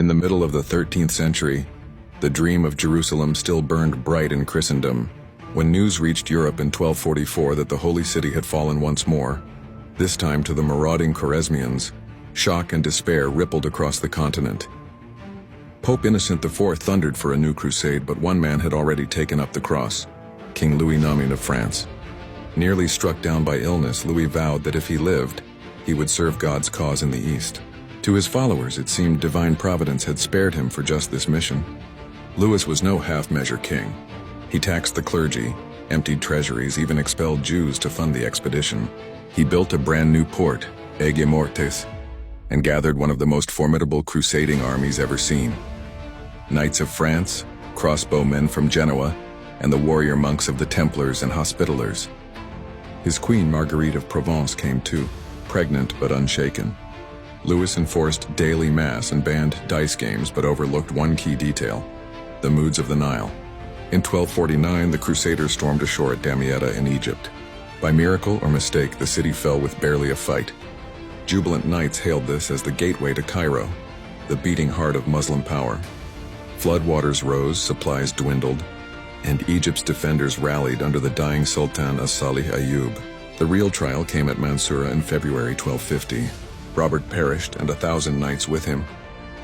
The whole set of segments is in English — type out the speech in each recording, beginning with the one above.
In the middle of the 13th century, the dream of Jerusalem still burned bright in Christendom. When news reached Europe in 1244 that the Holy City had fallen once more, this time to the marauding Khwarezmians, shock and despair rippled across the continent. Pope Innocent IV thundered for a new crusade, but one man had already taken up the cross, King Louis IX of France. Nearly struck down by illness, Louis vowed that if he lived, he would serve God's cause in the East. To his followers, it seemed divine providence had spared him for just this mission. Louis was no half-measure king. He taxed the clergy, emptied treasuries, even expelled Jews to fund the expedition. He built a brand new port, Aigues Mortes, and gathered one of the most formidable crusading armies ever seen. Knights of France, crossbowmen from Genoa, and the warrior monks of the Templars and Hospitallers. His queen Marguerite of Provence came too, pregnant but unshaken. Louis enforced daily mass and banned dice games, but overlooked one key detail: the moods of the Nile. In 1249, the Crusaders stormed ashore at Damietta in Egypt. By miracle or mistake, the city fell with barely a fight. Jubilant knights hailed this as the gateway to Cairo, the beating heart of Muslim power. Floodwaters rose, supplies dwindled, and Egypt's defenders rallied under the dying Sultan as-Salih Ayyub. The real trial came at Mansoura in February 1250. Robert perished, and 1,000 knights with him.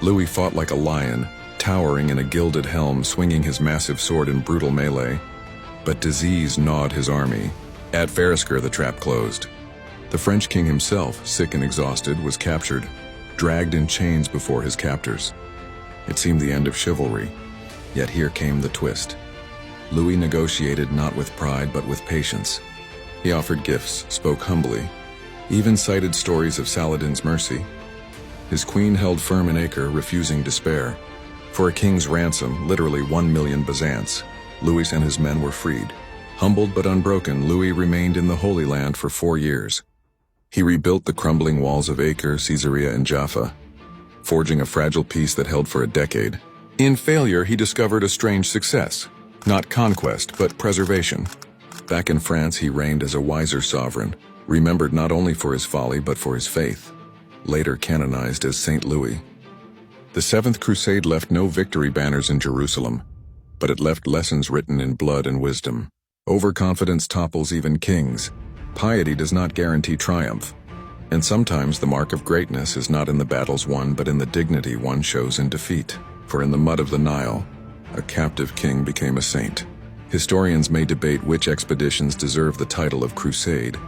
Louis fought like a lion, towering in a gilded helm, swinging his massive sword in brutal melee. But disease gnawed his army. At Feriskar, the trap closed. The French king himself, sick and exhausted, was captured, dragged in chains before his captors. It seemed the end of chivalry. Yet here came the twist. Louis negotiated not with pride but with patience. He offered gifts, spoke humbly, even cited stories of Saladin's mercy. His queen held firm in Acre, refusing despair. For a king's ransom, literally 1 million Byzants, Louis and his men were freed. Humbled but unbroken, Louis remained in the Holy Land for 4 years. He rebuilt the crumbling walls of Acre, Caesarea, and Jaffa, forging a fragile peace that held for a decade. In failure, he discovered a strange success: not conquest, but preservation. Back in France, he reigned as a wiser sovereign, remembered not only for his folly but for his faith, later canonized as Saint Louis. The Seventh Crusade left no victory banners in Jerusalem, but it left lessons written in blood and wisdom. Overconfidence topples even kings. Piety does not guarantee triumph. And sometimes the mark of greatness is not in the battles won, but in the dignity one shows in defeat. For in the mud of the Nile, a captive king became a saint. Historians may debate which expeditions deserve the title of crusade,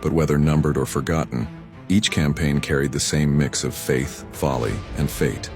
but whether numbered or forgotten, each campaign carried the same mix of faith, folly, and fate.